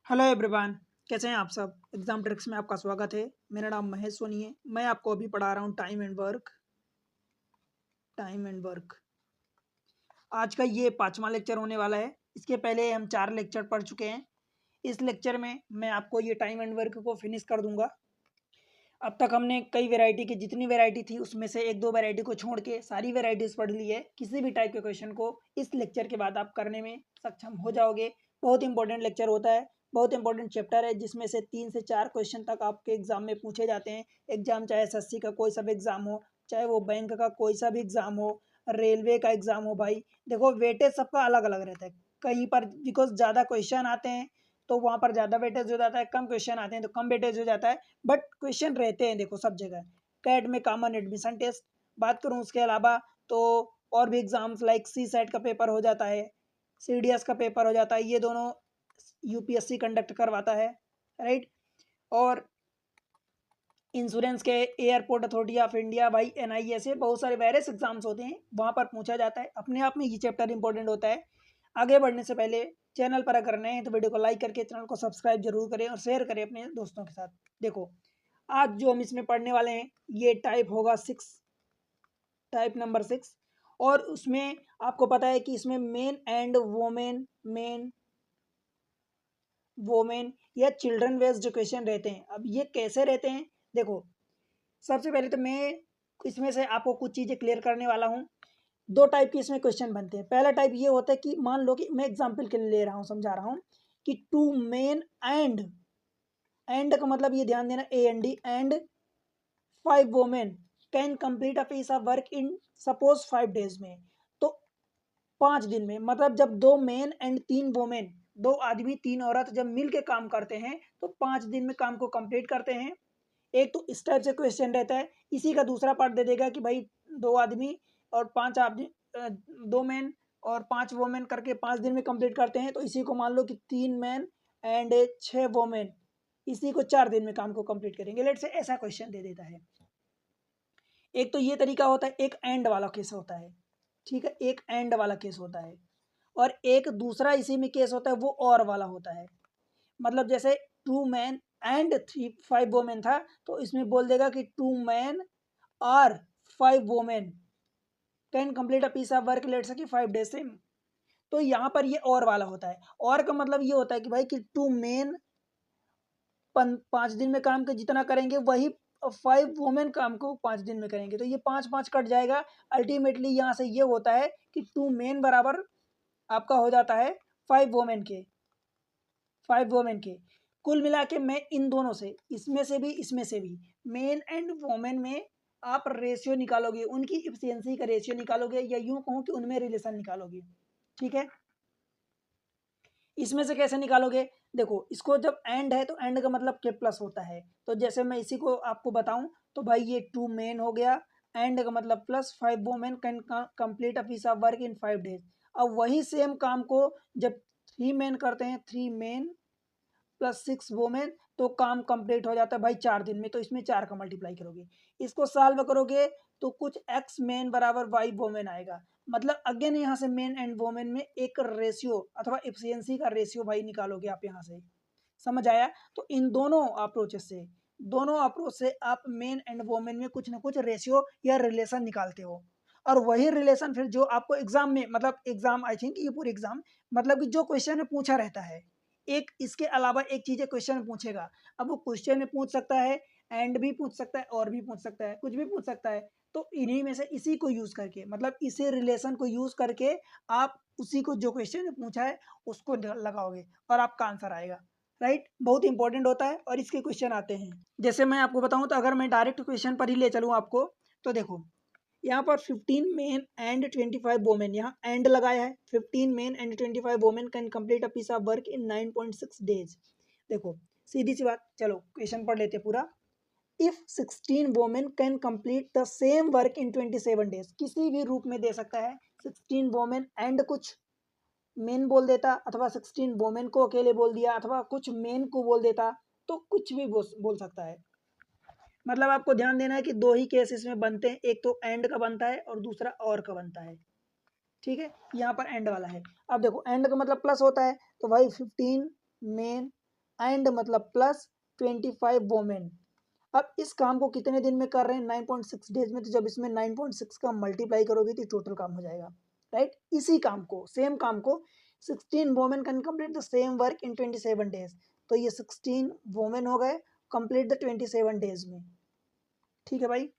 Hello everyone. कैसे हैं आप सब। एग्जाम ट्रिक्स में आपका स्वागत है। मेरा नाम महेश सोनी है। मैं आपको अभी पढ़ा रहा हूँ टाइम एंड वर्क। आज का ये 5वां लेक्चर होने वाला है। इसके पहले हम 4 लेक्चर पढ़ चुके हैं। इस लेक्चर में मैं आपको ये टाइम एंड वर्क को फिनिश कर दूंगा। अब तक हमने कई वैरायटी की जितनी वैरायटी थी उसमें से एक दो वैरायटी को छोड़ के सारी वैरायटीज पढ़ ली है। किसी भी टाइप के क्वेश्चन को इस लेक्चर के बाद आप करने में सक्षम हो जाओगे। बहुत इंपॉर्टेंट लेक्चर होता है, बहुत इंपॉर्टेंट चैप्टर है, जिसमें से 3 से 4 क्वेश्चन तक आपके एग्जाम में पूछे जाते हैं। एग्जाम चाहे एसएससी का कोई सा भी एग्जाम हो, चाहे वो बैंक का कोई सा भी एग्जाम हो, रेलवे का एग्जाम हो, भाई देखो वेटेज सबका अलग अलग रहता है। कहीं पर बिकॉज ज़्यादा क्वेश्चन आते हैं तो वहाँ पर ज़्यादा वेटेज हो जाता है, कम क्वेश्चन आते हैं तो कम वेटेज हो जाता है। बट क्वेश्चन रहते हैं देखो सब जगह। कैट में कॉमन एडमिशन टेस्ट बात करूँ, उसके अलावा तो और भी एग्जाम्स लाइक सी सेट का पेपर हो जाता है, सीडीएस का पेपर हो जाता है। ये दोनों यूपीएससी कंडक्ट करवाता है, राइट। और इंश्योरेंस के एयरपोर्ट अथॉरिटी ऑफ इंडिया, भाई एनआईए से बहुत सारे वेरियस एग्जाम्स होते हैं, वहाँ पर पूछा जाता है। अपने आप में ये चैप्टर इंपॉर्टेंट होता है। आगे बढ़ने से पहले चैनल पर अगर नए हैं तो वीडियो को लाइक करके चैनल को सब्सक्राइब जरूर करें और शेयर करें अपने दोस्तों के साथ। देखो आज जो हम इसमें पढ़ने वाले हैं ये टाइप होगा 6, टाइप नंबर 6। और उसमें आपको पता है कि इसमें मेन वोमेन या चिल्ड्रन बेस्ड क्वेश्चन रहते हैं। अब ये कैसे रहते हैं देखो, सबसे पहले तो मैं इसमें से आपको कुछ चीज़ें क्लियर करने वाला हूँ। दो टाइप के इसमें क्वेश्चन बनते हैं। पहला टाइप ये होता है कि मान लो कि मैं एग्जांपल के लिए ले रहा हूँ, समझा रहा हूँ कि टू मेन एंड का मतलब ये ध्यान देना, and 5 women can complete a piece of work in suppose 5 days में। तो 5 दिन में, मतलब जब 2 मेन एंड 3 वोमेन, 2 आदमी 3 औरत जब मिल के काम करते हैं तो 5 दिन में काम को कंप्लीट करते हैं। एक तो इस टाइप से क्वेश्चन रहता है। इसी का दूसरा पार्ट दे देगा कि भाई 2 आदमी और 5 आदमी, 2 मैन और 5 वोमेन करके 5 दिन में कंप्लीट करते हैं। तो इसी को मान लो कि 3 मैन एंड 6 वोमेन, इसी को 4 दिन में काम को कंप्लीट करेंगे। लेट से ऐसा क्वेश्चन दे देता है। एक तो ये तरीका होता है, एक एंड वाला केस होता है, ठीक है, एक एंड वाला केस होता है। और एक दूसरा इसी में केस होता है, वो और वाला होता है। मतलब जैसे 2 मैन एंड 5 वोमेन था तो इसमें बोल देगा कि 2 मैन और 5 women can complete a piece of work let say कि 5 डेज से। तो यहाँ पर ये और वाला होता है। और का मतलब ये होता है कि भाई कि 2 मेन 5 दिन में काम के जितना करेंगे वही 5 वोमेन काम को 5 दिन में करेंगे। तो ये 5 5 कट जाएगा। अल्टीमेटली यहाँ से ये होता है कि 2 मेन बराबर आपका हो जाता है 5 वोमेन के। कुल मिला के मैं इन दोनों से, इसमें से भी मेन एंड वोमेन में आप रेशियो निकालोगे, उनकी इफिशियंसी का रेशियो निकालोगे, या यूं कहूं कि उनमें रिलेशन निकालोगे, ठीक है। इसमें से कैसे निकालोगे, देखो इसको जब एंड है तो एंड का मतलब के प्लस होता है। तो जैसे मैं इसी को आपको बताऊं तो भाई ये 2 मेन हो गया, एंड का मतलब plus 5 women can complete a piece of work in 5 days. अब वही सेम काम को जब 3 मेन करते हैं, 3 मेन प्लस 6 वोमेन, तो काम कंप्लीट हो जाता है भाई 4 दिन में। तो इसमें 4 का मल्टीप्लाई करोगे, इसको सॉल्व करोगे तो कुछ एक्स मेन बराबर वाई वोमेन आएगा। मतलब अगेन यहाँ से मेन एंड वोमेन में एक रेशियो अथवा एफिशिएंसी का रेशियो भाई निकालोगे आप यहाँ से। समझ आया। तो इन दोनों अप्रोच से आप मेन एंड वोमेन में कुछ ना कुछ रेशियो या रिलेशन निकालते हो। और वही रिलेशन फिर जो आपको एग्जाम में, मतलब एग्जाम आई थिंक ये पूरी एग्जाम, मतलब कि जो क्वेश्चन में पूछा रहता है, एक इसके अलावा एक चीज़ें क्वेश्चन में पूछेगा। अब वो क्वेश्चन में पूछ सकता है, एंड भी पूछ सकता है, और भी पूछ सकता है, कुछ भी पूछ सकता है। तो इन्हीं में से इसी को यूज करके, मतलब इसी रिलेशन को यूज करके आप उसी को जो क्वेश्चन में पूछा है उसको लगाओगे और आपका आंसर आएगा, राइट। बहुत इंपॉर्टेंट होता है और इसके क्वेश्चन आते हैं। जैसे मैं आपको बताऊं तो अगर मैं डायरेक्ट क्वेश्चन पर ही ले चलूं आपको, तो देखो यहाँ पर 15 मेन एंड 25 वोमेन, यहाँ एंड लगाया है। 15 men and 25 women can complete a piece of work in 9.6 days. देखो सीधी सी बात, चलो क्वेश्चन पढ़ लेते पूरा। If 16 women can complete the same work in 27 days, किसी भी रूप में दे सकता है। 16 वोमेन एंड कुछ मेन बोल देता, अथवा 16 वोमेन को अकेले बोल दिया, अथवा कुछ मेन को बोल देता, तो कुछ भी बोल सकता है। मतलब आपको ध्यान देना है कि दो ही केस इसमें बनते हैं, एक तो एंड का बनता है और दूसरा और का बनता है, ठीक है। यहाँ पर एंड वाला है। अब देखो एंड का मतलब प्लस होता है, तो भाई 15 मेन एंड मतलब प्लस 25 वोमेन। अब इस काम को कितने दिन में कर रहे हैं? 9.6 डेज में। तो जब इसमें 9.6 का मल्टीप्लाई करोगे तो टोटल काम हो जाएगा, राइट। इसी काम को, सेम काम को 16 women can complete the same work in 27 days. तो ये 16 वोमेन हो गए कंप्लीट द 27 डेज में। ठीक है भाई,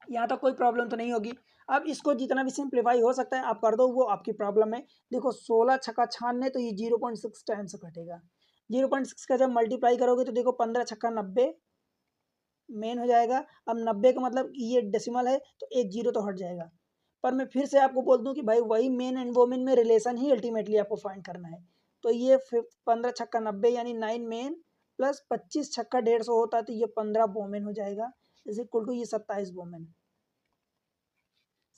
यहाँ तक कोई प्रॉब्लम तो नहीं होगी। अब इसको जितना भी सिंप्लीफाई हो सकता है आप कर दो, वो आपकी प्रॉब्लम है। देखो 16 छक्का 96 तो ये 0.6 टाइम से कटेगा। 0.6 का जब मल्टीप्लाई करोगे तो देखो 15 छक्का 90 मेन हो जाएगा। अब 90 का मतलब ये डेसिमल है तो एक जीरो तो हट जाएगा। पर मैं फिर से आपको बोल दूं कि भाई वही मेन एंड वोमेन में रिलेशन ही अल्टीमेटली आपको फाइंड करना है। तो ये 15 छक्का 90 यानी 9 मेन प्लस 25 छक्का 150 होता है तो ये 15 वोमेन हो जाएगा, इज इक्वल टू ये 27 वोमेन।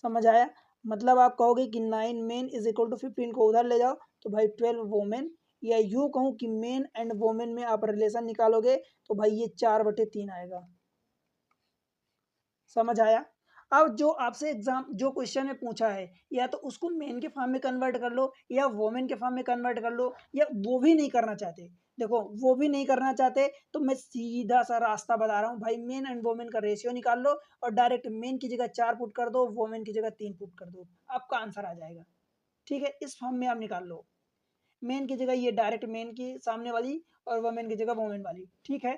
समझ आया? मतलब आप कहोगे कि 9 मेन इज इक्वल टू 15 को उधर ले जाओ तो भाई 12 वोमेन, या यूँ कहूँ कि मेन एंड वोमेन में आप रिलेशन निकालोगे तो भाई ये 4/3 आएगा। समझ आया? अब जो आपसे एग्जाम जो क्वेश्चन में पूछा है या तो उसको मेन के फॉर्म में कन्वर्ट कर लो या वोमेन के फॉर्म में कन्वर्ट कर लो, या वो भी नहीं करना चाहते, देखो वो भी नहीं करना चाहते तो मैं सीधा सा रास्ता बता रहा हूँ भाई, मेन एंड वोमेन का रेशियो निकाल लो और डायरेक्ट मेन की जगह 4 पुट कर दो, वोमेन की जगह 3 पुट कर दो, आपका आंसर आ जाएगा। ठीक है, इस फॉर्म में आप निकाल लो, मेन की जगह ये डायरेक्ट मेन की सामने वाली और वोमेन की जगह वोमेन वाली। ठीक है,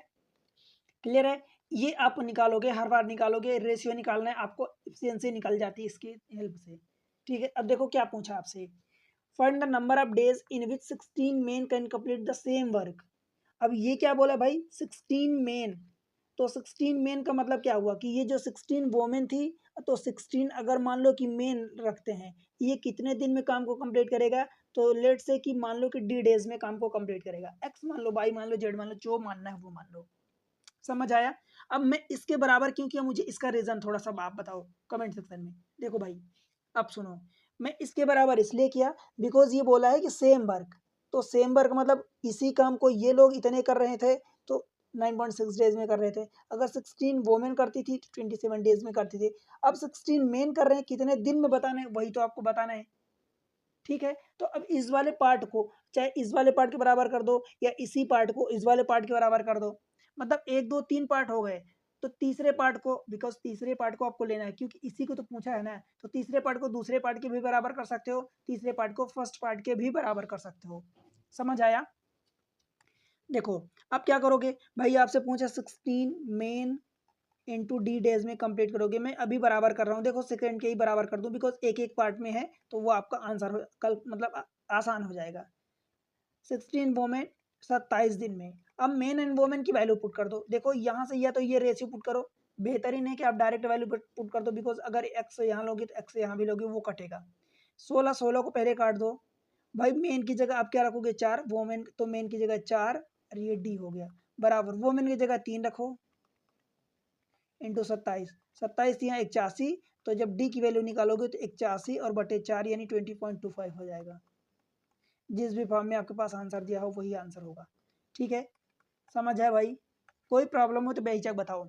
क्लियर है? ये आप निकालोगे, हर बार निकालोगे, रेशियो निकालना है आपको, एफिशिएंसी निकल जाती है इसकी हेल्प से। ठीक है, अब देखो क्या पूछा आपसे, find the number of days in which 16 main can complete the same work. अब ये क्या बोला भाई, 16 मेन। तो 16 मेन का मतलब क्या हुआ कि ये जो 16 वोमेन थी, तो 16 अगर मान लो कि मेन रखते हैं, ये कितने दिन में काम को कंप्लीट करेगा? तो लेट से कि मान लो कि डी डेज में काम को कंप्लीट करेगा, एक्स मान लो, वाई मान लो, जेड मान लो, जो मानना है वो मान लो। समझ आया? अब मैं इसके बराबर क्यों किया, मुझे इसका रीजन थोड़ा सा आप बताओ कमेंट सेक्शन में। देखो भाई, अब सुनो, मैं इसके बराबर इसलिए किया बिकॉज ये बोला है कि सेम वर्क, तो सेम वर्क मतलब इसी काम को ये लोग इतने कर रहे थे तो 9.6 डेज में कर रहे थे। अगर 16 वोमेन करती थी तो 27 डेज में करती थी। अब 16 मेन कर रहे हैं, कितने दिन में बताना है वही तो आपको बताना है। ठीक है, तो अब इस वाले पार्ट को चाहे इस वाले पार्ट के बराबर कर दो या इसी पार्ट को इस वाले पार्ट के बराबर कर दो, मतलब 1 2 3 पार्ट हो गए। तो तीसरे पार्ट को, बिकॉज तीसरे पार्ट को आपको लेना है क्योंकि इसी को तो पूछा है ना, तो तीसरे पार्ट को दूसरे पार्ट के भी बराबर कर सकते हो, तीसरे पार्ट को फर्स्ट पार्ट के भी बराबर कर सकते हो। समझ आया? देखो अब क्या करोगे भाई, आपसे पूछा 16 मेन इंटू डी डेज में कंप्लीट करोगे, मैं अभी बराबर कर रहा हूँ, देखो सेकंड के ही बराबर कर दूं बिकॉज एक एक पार्ट में है तो वो आपका आंसर कल मतलब आसान हो जाएगा। 16 वोमेन 27 दिन में। अब मेन एंड वोमेन की वैल्यू पुट कर दो, देखो यहाँ से या तो ये रेशियो पुट करो, बेहतरीन है कि आप डायरेक्ट वैल्यू पुट कर दो बिकॉज अगर एक्स यहाँ लोगे तो एक्स यहाँ भी लोगे, वो कटेगा। 16 16 को पहले काट दो भाई, मेन की जगह आप क्या रखोगे 4, वोमेन तो मेन की जगह 4 और ये डी हो गया बराबर, वोमेन की जगह 3 रखो इंटू 27, 27 यहाँ 81, तो जब डी की वैल्यू निकालोगे तो 81 और बटे 4 यानी 20.25 हो जाएगा। जिस भी फॉर्म में आपके पास आंसर दिया हो वही आंसर होगा। ठीक है, समझ है भाई? कोई प्रॉब्लम हो तो बेहिचक बताओ।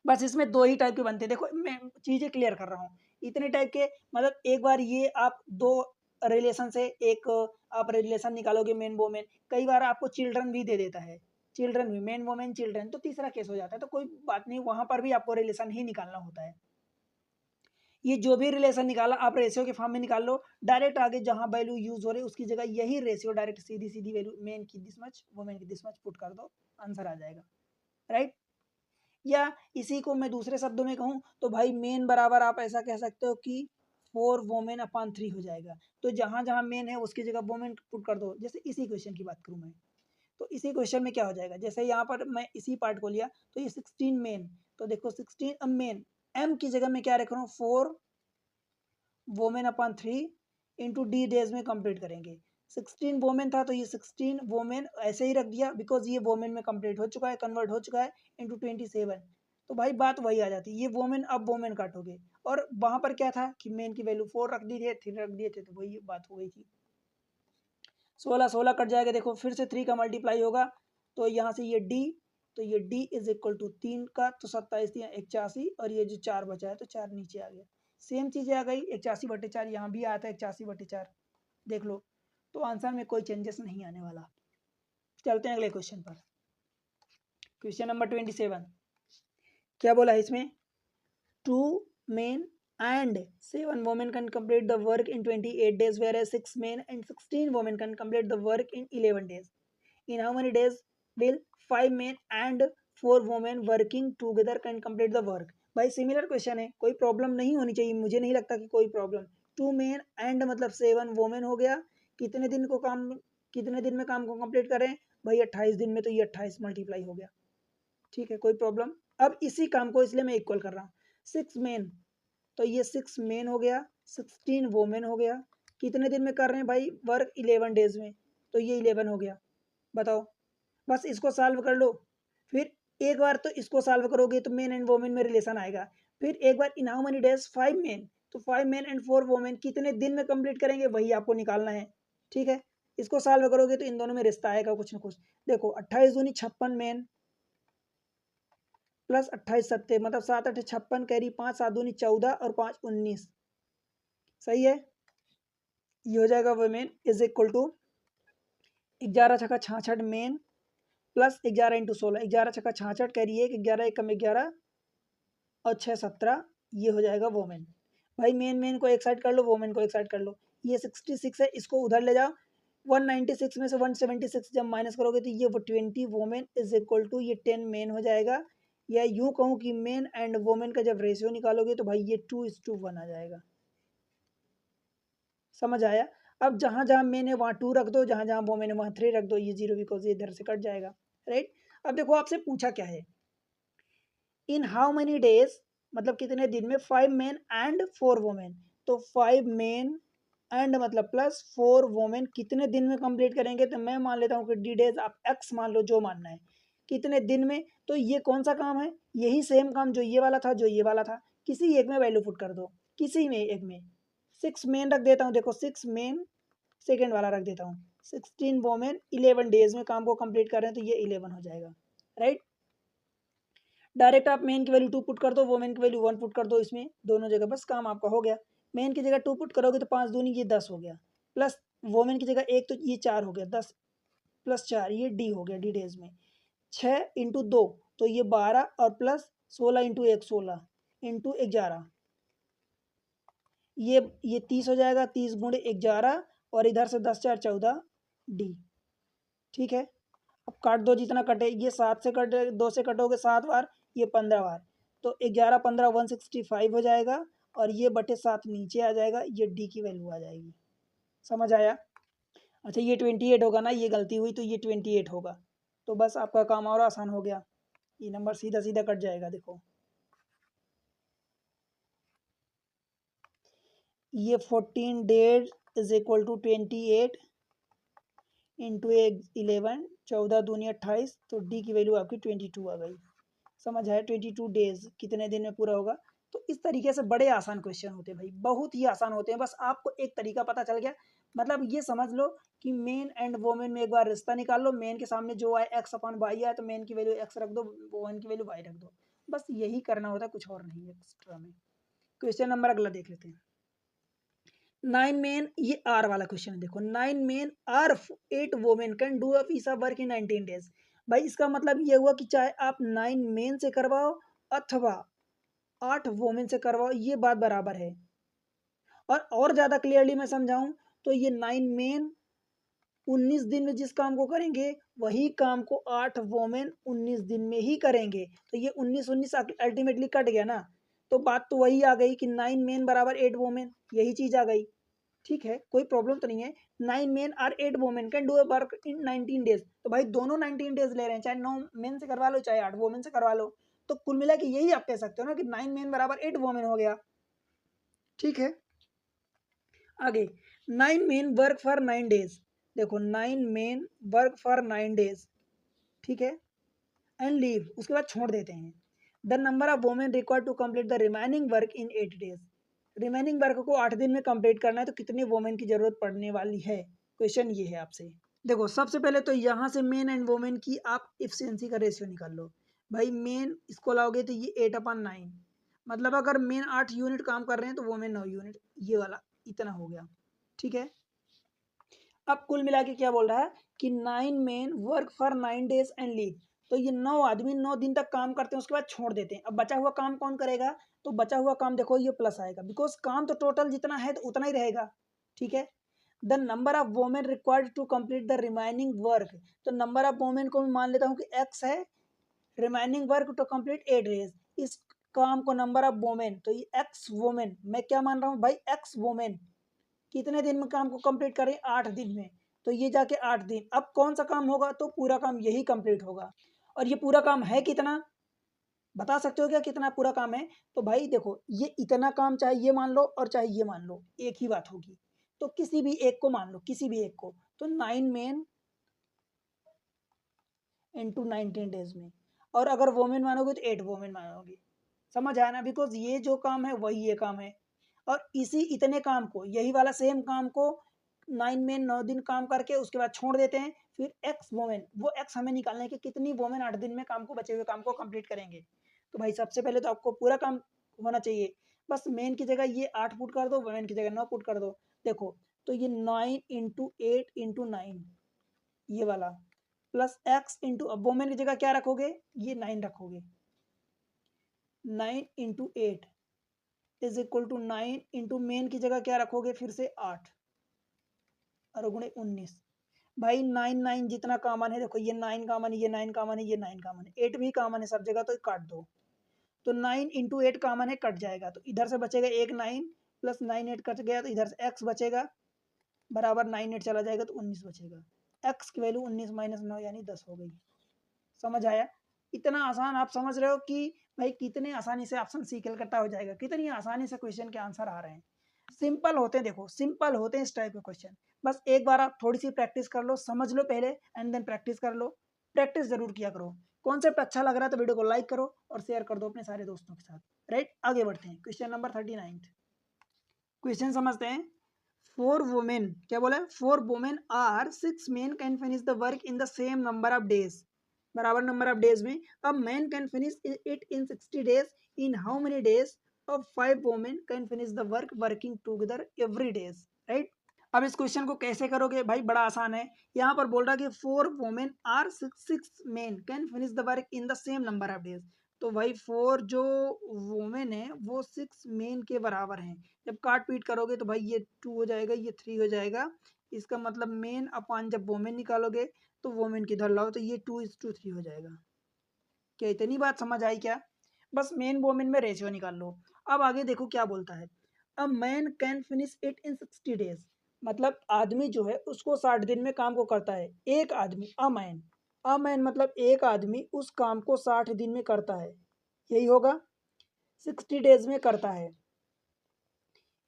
बस इसमें 2 ही टाइप के बनते हैं, देखो मैं चीज़ें क्लियर कर रहा हूँ, इतने टाइप के, मतलब एक बार ये आप 2 रिलेशन से एक आप रिलेशन निकालोगे मेन वोमेन, कई बार आपको चिल्ड्रन भी दे देता है, चिल्ड्रन भी, मेन वोमेन चिल्ड्रन, तो तीसरा केस हो जाता है, तो कोई बात नहीं, वहां पर भी आपको रिलेशन ही निकालना होता है। ये जो भी रिलेशन निकाला आप रेशियो के फॉर्म में निकाल लो, डायरेक्ट आगे जहां वैल्यू यूज हो रही है उसकी जगह यही रेशियो डायरेक्ट सीधी सीधी वैल्यू मेन की दिस मच वोमेन की दिस मच पुट कर दो, आंसर आ जाएगा, राइट। या इसी को मैं दूसरे शब्दों में कहूँ तो भाई मेन बराबर आप ऐसा कह सकते हो कि 4 वोमेन/3 हो जाएगा, तो जहां जहां मेन है उसकी जगह वोमेन पुट कर दो। जैसे इसी क्वेश्चन की बात करूं मैं, तो इसी क्वेश्चन में क्या हो जाएगा, जैसे यहाँ पर मैं इसी पार्ट को लिया तो ये 16 मेन, तो देखो 16 मेन, एम की जगह मैं क्या रख रहा हूँ 4 वोमेन/3 इंटू डी डेज में कंप्लीट करेंगे। 16 वोमेन था तो ये 16 वोमेन ऐसे ही रख दिया बिकॉज ये वोमेन में कंप्लीट हो चुका है, कन्वर्ट हो चुका है इंटू 27। तो भाई बात वही आ जाती है, ये वोमेन अब वोमेन काटोगे, और वहां पर क्या था कि मेन की वैल्यू 4 रख दी थी, 3 रख दिए थे, तो वही बात हो गई थी। 16 16 कट जाएगा, देखो फिर से 3 का मल्टीप्लाई होगा, तो यहाँ से ये डी, तो ये डी इज इक्वल टू 3 का, तो 27 और ये जो 4 बचा है तो 4 नीचे आ गया, सेम चीजें आ गई, 81/4 यहाँ भी आता है 81/4, देख लो तो आंसर में कोई चेंजेस नहीं आने वाला। चलते हैं अगले क्वेश्चन पर। क्वेश्चन नंबर 27 क्या बोला है इसमें? 2 men and 7 women can complete the work in 28 days, whereas 6 men and 16 women can complete the work in 11 days. In how many days will 5 men and 4 women working together can complete the work? भाई similar question है, कोई problem नहीं होनी चाहिए, मुझे नहीं लगता कि कोई प्रॉब्लम। 2 men and मतलब 7 women हो गया, कितने दिन को काम, कितने दिन में काम को कंप्लीट करें भाई? 28 दिन में, तो ये 28 मल्टीप्लाई हो गया, ठीक है, कोई प्रॉब्लम। अब इसी काम को इसलिए मैं इक्वल कर रहा हूँ। 6 मेन, तो ये 6 मेन हो गया, 16 वोमेन हो गया, कितने दिन में कर रहे हैं भाई वर्क? 11 डेज में, तो ये 11 हो गया। बताओ, बस इसको सॉल्व कर लो। फिर एक बार तो इसको सॉल्व करोगे तो मेन एंड वोमेन में रिलेशन आएगा। फिर एक बार in how many days 5 men, तो 5 मेन एंड 4 वोमेन कितने दिन में कंप्लीट करेंगे वही आपको निकालना है, ठीक है। इसको सॉल्व करोगे तो इन दोनों में रिश्ता आएगा कुछ ना कुछ। देखो 28 दूनी 56 मेन प्लस 28 सत्ते मतलब 7 8 56 कैरी 5 7 दूनी 14 और 5 19, सही है। ये हो जाएगा वोमेन इज इक्वल टू 11 छक्का 66 मेन प्लस 11 इंटू 16, 11 छक्का 66 कैरी 1, 11 एक कम 11 और 6 17, ये हो जाएगा वोमेन। भाई मेन मेन को एक साइड कर लो, वोमेन को एक साइड कर लो। ये 66 है, इसको उधर ले जाओ। 196 में से 176 जब माइनस करोगे तो ये 20 वोमेन इज इक्वल टू ये 10 मेन हो जाएगा। या यूं कहूँ कि मेन एंड वोमेन का जब रेशियो निकालोगे तो भाई ये 2:1 आ जाएगा। समझ आया? अब जहां जहां मेन है वहां 2 रख दो, जहां जहां वोमेन है वहां 3 रख दो, ये 0 बिकॉज ये इधर से कट जाएगा, राइट। अब देखो आपसे पूछा क्या है, इन हाउ मेनी डेज मतलब कितने दिन में 5 मेन एंड 4 वोमेन, तो 5 मेन एंड मतलब प्लस 4 वोमेन कितने दिन में कंप्लीट करेंगे? तो मैं मान लेता हूँ कि डी डेज, आप एक्स मान लो, जो मानना है, कितने दिन में। तो ये कौन सा काम है? यही सेम काम जो ये वाला था, जो ये वाला था, किसी एक में वैल्यू पुट कर दो, किसी में एक में। 6 मेन रख देता हूँ, देखो 6 मेन सेकेंड वाला रख देता हूँ, 16 वोमेन 11 डेज में काम को कंप्लीट कर रहे हैं, तो ये 11 हो जाएगा, राइट। डायरेक्ट आप मेन की वैल्यू 2 पुट कर दो, वोमेन की वैल्यू 1 पुट कर दो, इसमें दोनों जगह, बस काम आपका हो गया। मेन की जगह 2 पुट करोगे तो 5 दूनी ये 10 हो गया, प्लस वोमेन की जगह 1 तो ये 4 हो गया, 10 प्लस 4 ये डी हो गया, डी डेज में 6 इंटू 2 तो ये 12 और प्लस 16 इंटू 1 16 इंटू 11, ये 30 हो जाएगा, 30 गुणे 11 और इधर से 10 4 14 डी, ठीक है। अब काट दो जितना कटे, ये 7 से कटे, 2 से कटोगे 7 बार, ये 15 बार, तो 11 15 165 हो जाएगा और ये बटे 7 नीचे आ जाएगा, ये डी की वैल्यू आ जाएगी। समझ आया? अच्छा ये 28 होगा ना, ये गलती हुई तो ये 28 होगा, तो बस आपका काम और आसान हो गया, ये नंबर सीधा सीधा कट जाएगा। देखो ये 14 days is equal to 28 into 11, 14 दूनी 28, तो डी की वैल्यू आपकी 22 आ गई। समझ आया? 22 डेज कितने दिन में पूरा होगा। तो इस तरीके से बड़े आसान क्वेश्चन होते हैं भाई, बहुत ही आसान होते हैं। बस आपको एक तरीका पता चल गया, मतलब ये समझ लो कि मेन एंड वोमेन में एक बार रिश्ता निकाल लो, मेन के सामने जो आए एक्स अपन वाई आए तो मेन की वैल्यू एक्स रख दो, वोमेन की वैल्यू वाई रख दो, बस यही करना होता है, कुछ और नहीं है एक्स्ट्रा में। क्वेश्चन नंबर अगला देख लेते हैं। 9 मेन, ये आर वाला क्वेश्चन है, देखो 9 men or 8 women can do a piece of work in 19 days. भाई इसका मतलब ये हुआ कि चाहे आप 9 मेन से करवाओ अथवा 8 वोमेन से करवाओ, ये बात बराबर है। और ज्यादा क्लियरली मैं समझाऊं तो ये 9 मेन 19 दिन में जिस काम को करेंगे वही काम को 8 वोमेन 19 दिन में ही करेंगे, तो ये 19 19 अल्टीमेटली कट गया ना, तो बात तो वही आ गई कि 9 मेन बराबर 8 वोमेन, यही चीज आ गई, ठीक है, कोई प्रॉब्लम तो नहीं है। 9 मेन और 8 women can do a work in 19 days, तो भाई दोनों 19 डेज ले रहे हैं, चाहे 9 मेन से करवा लो चाहे 8 वोमेन से करवा लो, तो कुल मिला के यही आप कह सकते हो ना कि 9 मेन बराबर 8 वोमेन हो गया, ठीक है। आगे 9 मेन वर्क फॉर 9 डेज, देखो 9 मेन वर्क फॉर 9 डेज, ठीक है, एंड लीव, उसके बाद छोड़ देते हैं। The number of women required to complete the remaining work in 8 days, remaining work को 8 दिन में कंप्लीट करना है, तो कितनी वोमेन की जरूरत पड़ने वाली है, क्वेश्चन ये है आपसे। देखो सबसे पहले तो यहाँ से मेन एंड वोमेन की आप इफिशिएंसी का रेशियो निकाल लो। भाई मेन इसको लाओगे तो ये 8/9, मतलब अगर मेन 8 यूनिट काम कर रहे हैं तो वोमेन 9 यूनिट, ये वाला इतना हो गया, ठीक है। अब कुल मिला के क्या बोल रहा है कि 9 main work for 9 days and leave. तो ये 9 आदमी 9 दिन तक काम करते हैं, उसके बाद छोड़ देते हैं। अब बचा हुआ काम कौन करेगा? तो बचा हुआ काम देखो ये प्लस आएगा, बिकॉज काम तो टोटल जितना है तो उतना ही रहेगा। ठीक है, the number of women required to complete the remaining work. तो नंबर ऑफ वोमेन को मैं मान लेता हूँ कि एक्स है, remaining work to complete 8 days. इस काम को नंबर ऑफ वोमेन, तो ये एक्स वोमेन, मैं क्या मान रहा हूँ भाई, एक्स वोमेन कितने दिन में काम को कंप्लीट करें? 8 दिन में। तो ये जाके 8 दिन। अब कौन सा काम होगा? तो पूरा काम यही कंप्लीट होगा। और ये पूरा काम है कितना? बता सकते हो क्या कितना पूरा काम है? तो भाई देखो, ये इतना काम चाहे ये मान लो और चाहे ये मान लो, एक ही बात होगी। तो किसी भी एक को मान लो, किसी भी एक को। तो 9 मेन इंटू 19 डेज में, और अगर वोमेन मानोगे तो 8 वोमेन मानोगे। समझ आया ना? बिकॉज ये जो काम है वही ये काम है, और इसी इतने काम को, यही वाला सेम काम को 9 में 9 दिन काम करके उसके बाद छोड़ देते हैं। फिर एक्स वोमेन, वो एक्स हमें निकालना है कि कितनी वोमेन 8 दिन में काम को, बचे हुए काम को कंप्लीट करेंगे। तो भाई सबसे पहले तो आपको पूरा काम होना चाहिए। बस मेन की जगह ये 8 पुट कर दो, वोमेन की जगह 9 पुट कर दो। देखो, तो ये 9 इंटू 8 इंटू 9, ये वाला प्लस एक्स इंटू, अब वोमेन की जगह क्या रखोगे? ये 9 रखोगे। 9 into 8 is equal to 9 into men की जगह क्या रखोगे? फिर से 8 और गुणे 19। भाई 9 9 जितना कॉमन है, देखो ये 9 कॉमन है, ये 9 कॉमन है, ये 9 कॉमन है, 8 भी कॉमन है सब जगह, तो काट दो। तो 9 इंटू 8 कॉमन है, कट जाएगा, तो इधर से बचेगा एक 9 प्लस 9 8 कट गया, तो इधर से एक्स बचेगा बराबर 9 8 चला जाएगा तो 19 बचेगा। एक्स की वैल्यू 19 माइनस 9 यानी 10 हो गई। समझ आया? इतना आसान आप समझ रहे हो कि भाई कितने आसानी से ऑप्शन सी कलकत्ता हो जाएगा, कितनी आसानी से क्वेश्चन के आंसर आ रहे हैं। सिंपल होते हैं, देखो सिंपल होते हैं इस टाइप के क्वेश्चन। बस एक बार आप थोड़ी सी प्रैक्टिस कर लो, समझ लो पहले, एंड देन प्रैक्टिस कर लो। प्रैक्टिस जरूर किया करो। कॉन्सेप्ट अच्छा लग रहा है तो वीडियो को लाइक करो और शेयर कर दो अपने सारे दोस्तों के साथ। राइट, आगे बढ़ते हैं। क्वेश्चन नंबर 39 क्वेश्चन समझते हैं। 4 वुमेन, क्या बोला है? 4 women are 6 men can finish the work in the same number of days, बराबर नंबर ऑफ डेज में। अब man can finish it in 60 days, in how many days of 5 women can finish the work working together every days, right? अब इस question को कैसे करोगे भाई? बड़ा आसान है। यहाँ पर बोल रहा है कि 4 women are 6 men can finish the work in the same number of days. तो भाई 4 जो वोमेन है वो 6 मेन के बराबर हैं। जब काट पीट करोगे तो भाई ये 2 हो जाएगा, ये 3 हो जाएगा। इसका मतलब मेन अपॉन जब वोमेन निकालोगे तो वोमेन किधर लाओ, तो ये 2:3 हो जाएगा। क्या इतनी बात समझ आई क्या? बस मेन वोमेन में रेशियो निकाल लो। अब आगे देखो क्या बोलता है। A man can finish it in 60 days, मतलब आदमी जो है उसको 60 दिन में काम को करता है। एक आदमी, अ मैन मतलब एक आदमी उस काम को 60 दिन में करता है, यही होगा, 60 डेज में करता है।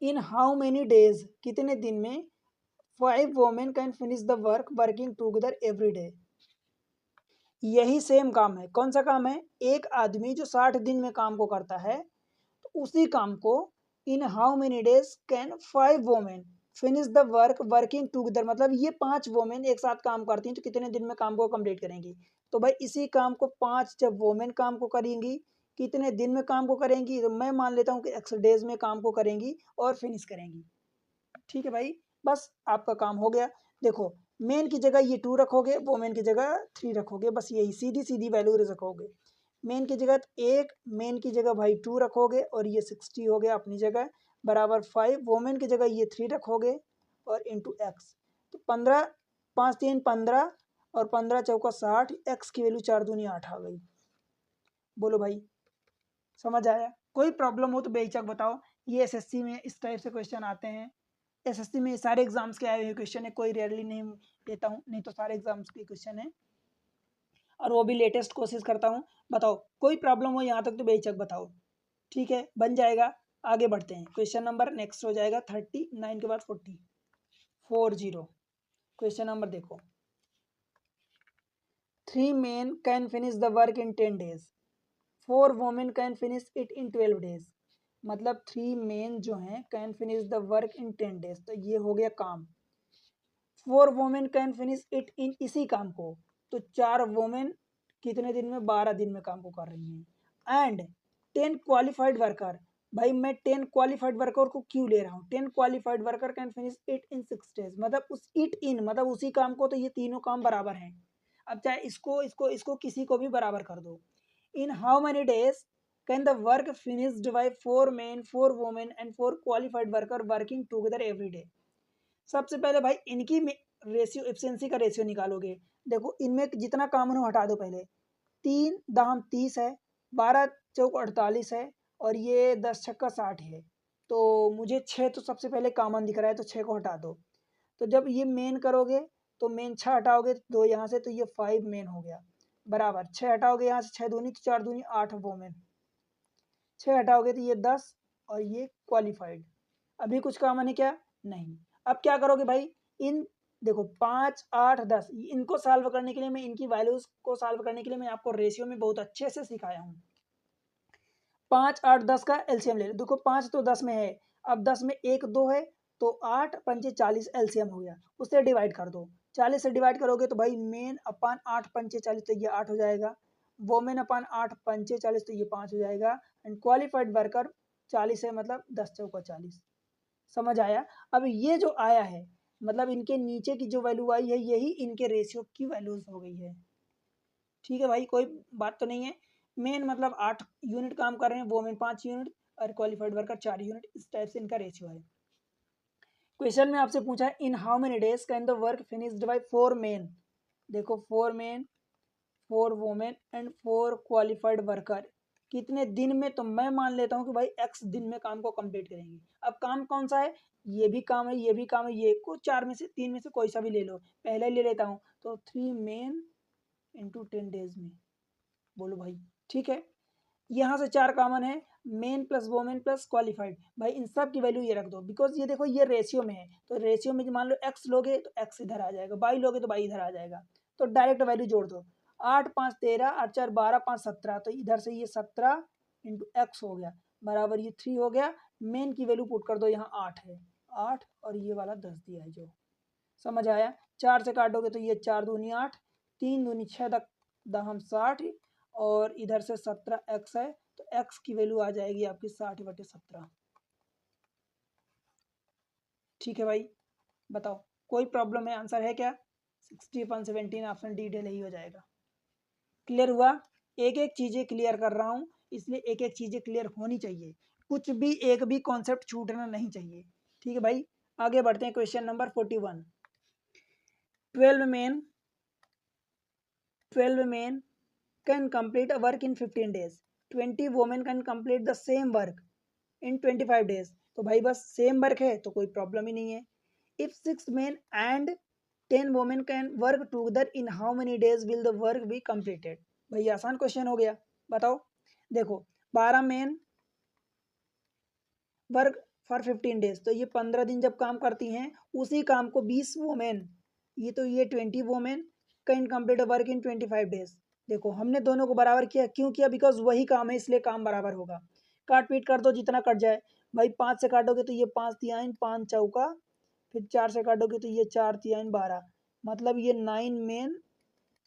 इन हाउ मेनी डेज, कितने दिन में? 5 women can finish the work working together every day. यही सेम काम है। कौन सा काम है? एक आदमी जो 60 दिन में काम को करता है, तो उसी काम को इन how many days can 5 women finish the work working together, मतलब ये 5 वोमेन एक साथ काम करती हैं तो कितने दिन में काम को कंप्लीट करेंगी? तो भाई इसी काम को 5 जब वोमेन काम को करेंगी, कितने दिन में काम को करेंगी? तो मैं मान लेता हूँ कि एक्स डेज में काम को करेंगी और फिनिश करेंगी। ठीक है भाई, बस आपका काम हो गया। देखो, मेन की जगह ये 2 रखोगे, वोमेन की जगह 3 रखोगे, बस यही सीधी सीधी वैल्यू रखोगे। मेन की जगह 1, मेन की जगह भाई 2 रखोगे, और ये 60 हो गया अपनी जगह, बराबर 5 वोमेन की जगह ये 3 रखोगे और इंटू एक्स। तो 15, 5 3 15 और 15 चौका 60, एक्स की वैल्यू 4 दूनी 8 आ गई। बोलो भाई, समझ आया? कोई प्रॉब्लम हो तो बेहिचक बताओ। ये एसएससी में इस टाइप से क्वेश्चन आते हैं। एसएससी में सारे एग्जाम्स के आए हुए क्वेश्चन है, कोई रेयरली नहीं देता हूँ, नहीं तो सारे एग्जाम्स के क्वेश्चन है, और वो भी लेटेस्ट कोशिश करता हूँ। बताओ, कोई प्रॉब्लम हो यहाँ तक तो बेहिचक बताओ। ठीक है, बन जाएगा। आगे बढ़ते हैं। क्वेश्चन नंबर नेक्स्ट हो जाएगा 39 के बाद 40। क्वेश्चन नंबर देखो। 3 men can finish the work in 10 days, 4 women can finish it in 12 days। मतलब 3 men जो हैं can finish the work in 10 days, तो ये हो गया काम। 4 वोमेन कैन फिनिश इट इन, इसी काम को, तो 4 वोमेन कितने दिन में? 12 दिन में काम को कर रही हैं। एंड 10 क्वालिफाइड वर्कर, भाई मैं 10 क्वालिफाइड वर्कर को क्यों ले रहा हूँ? 10 qualified worker can finish it in 6 days, मतलब उस इट इन मतलब उसी काम को, तो ये तीनों काम बराबर हैं। अब चाहे इसको इसको इसको किसी को भी बराबर कर दो। In how many days can the work finished by 4 men 4 women and 4 qualified worker working together every day. सबसे पहले भाई इनकी रेशियो एफिशिएंसी का रेशियो निकालोगे। देखो इनमें जितना काम है हटा दो पहले। 3 दाम 30 है, 12 चौक 48 है, और ये 10 छक्का 60 है। तो मुझे 6 तो सबसे पहले कॉमन दिख रहा है, तो 6 को हटा दो। तो जब ये मेन करोगे तो मेन 6 हटाओगे तो 2 यहाँ से, तो ये 5 मेन हो गया बराबर। 6 हटाओगे यहाँ से, 6 दूनी तो 4 दूनी 8 वोमेन, 6 हटाओगे तो ये 10, और ये क्वालिफाइड। अभी कुछ कॉमन है क्या? नहीं। अब क्या करोगे भाई, इन देखो 5 8 10 इनको सॉल्व करने के लिए, मैं इनकी वैल्यूज को सॉल्व करने के लिए मैं आपको रेशियो में बहुत अच्छे से सिखाया हूँ। 5 8 10 का एलसीएम ले लो। देखो 5 तो 10 में है, अब 10 में 1 2 है, तो 8 पंचे 40 एलसीएम हो गया। उससे डिवाइड कर दो, 40 से डिवाइड करोगे तो भाई मेन अपान 8 पंचे 40, तो ये 8 हो जाएगा। वोमेन अपान 8 पंचे 40, तो ये 5 हो जाएगा। एंड क्वालिफाइड वर्कर 40 है, मतलब 10 चौका 40। समझ आया? अब ये जो आया है, मतलब इनके नीचे की जो वैल्यू आई है, यही इनके रेशियो की वैल्यूज हो गई है। ठीक है भाई, कोई बात तो नहीं है। मेन मतलब 8 यूनिट काम कर रहे हैं, वोमेन 5 यूनिट, और क्वालिफाइड वर्कर 4 यूनिट, इस टाइप से इनका रेशियो है। क्वेश्चन में आपसे पूछा है in how many days can the work finished by 4 men. देखो 4 men 4 women and 4 qualified worker कितने दिन में? तो मैं मान लेता हूँ कि भाई x दिन में काम को कंप्लीट करेंगे। अब काम कौन सा है? ये भी काम है, ये भी काम है, ये को 4 में से 3 में से कोई सा भी ले लो। पहले ले लेता हूँ, तो 3 मेन इंटू 10 डेज में। बोलो भाई, ठीक है। यहाँ से 4 कॉमन है, main plus women plus qualified. भाई इन सब की वैल्यू ये रख दो, बिकॉज ये देखो ये रेशियो में है, तो रेशियो में मान लो x लोगे तो x इधर आ जाएगा, y लोगे तो y इधर आ जाएगा। तो डायरेक्ट वैल्यू जोड़ दो। 8 5 13, 8 4 12, 5 17, तो इधर से ये 17 इंटू एक्स हो गया बराबर ये 3 हो गया। मेन की वैल्यू पुट कर दो, यहाँ 8 है, 8 और ये वाला 10 दिया है जो। समझ आया? 4 से काटोगे तो ये 4 दूनी 8, 3 दूनी 6 दहम 60, और इधर से 17 एक्स है, तो एक्स की वैल्यू आ जाएगी आपकी 60/17। ठीक है भाई, बताओ कोई प्रॉब्लम है? आंसर है क्या? 60/17 ऑप्शन डी डेल ही हो जाएगा। क्लियर हुआ? एक एक चीजें क्लियर कर रहा हूँ, इसलिए एक एक चीजें क्लियर होनी चाहिए, कुछ भी एक भी कॉन्सेप्ट छूटना नहीं चाहिए। ठीक है भाई, आगे बढ़ते हैं। Question number 41। 12 men can complete a work in 15 days. 20 women can complete the same work in 25 days. तो भाई बस सेम वर्क है तो कोई प्रॉब्लम ही नहीं है। If 6 men and 10 women can work together, in how many days will the work be completed? भाई आसान क्वेश्चन हो गया, बताओ। देखो 12 मेन वर्क फॉर 15 डेज, तो ये 15 दिन जब काम करती हैं, उसी काम को 20 वोमेन, ये 20 women can complete work in 25 days. देखो हमने दोनों को बराबर किया, क्यों किया? बिकॉज वही काम है, इसलिए काम बराबर होगा। काट पीट कर दो जितना कट जाए। भाई 5 से काटोगे तो ये 5 तिहाइन 5 चौका, फिर 4 से काटोगे तो ये 4 तिहाइन 12, मतलब ये 9 मेन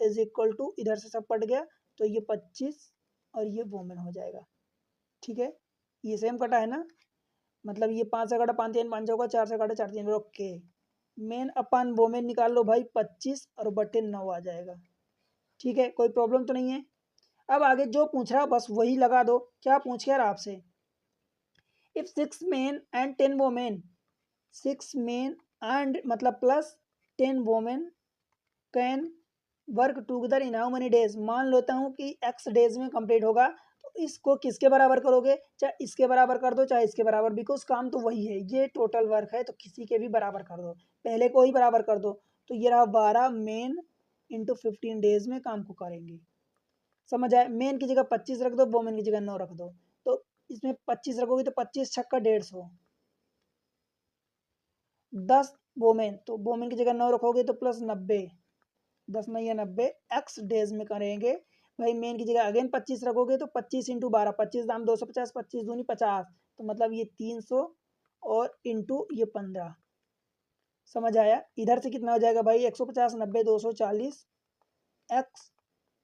इज इक्वल टू, इधर से सब कट गया तो ये 25, और ये वोमेन हो जाएगा। ठीक है, ये सेम कटा है ना, मतलब ये 5 से काटा 5 3 5 चौका, 4 से काटा 4 3, ओके। मेन अपन वोमेन निकाल लो भाई, 25 और बटे 9 आ जाएगा। ठीक है, कोई प्रॉब्लम तो नहीं है। अब आगे जो पूछ रहा बस वही लगा दो। क्या पूछ रहा आपसे? If 6 men and 10 women, 6 men and मतलब plus 10 women can work together in how many days. मान लेता हूँ कि एक्स डेज में कंप्लीट होगा, तो इसको किसके बराबर करोगे? चाहे इसके बराबर कर दो चाहे इसके बराबर, बिकॉज काम तो वही है, ये टोटल वर्क है, तो किसी के भी बराबर कर दो। पहले को ही बराबर कर दो, तो ये रहा 12 मेन इंटू 15 डेज में काम को करेंगे। समझ आए? मेन की जगह 25 रख दो, वोमेन की जगह 9 रख दो, तो इसमें 25 रखोगे तो 25 छक्का 150, 10 वोमेन, तो वोमेन की जगह 9 रखोगे तो प्लस 90, 10 में या 90 एक्स डेज में करेंगे। भाई मेन की जगह अगेन 25 रखोगे तो 25 इंटू 12, 25 दाम 250, 25 दूनी 50, तो मतलब ये 300, और इंटू ये 15। समझ आया? इधर से कितना हो जाएगा भाई? 150 90 240 एक्स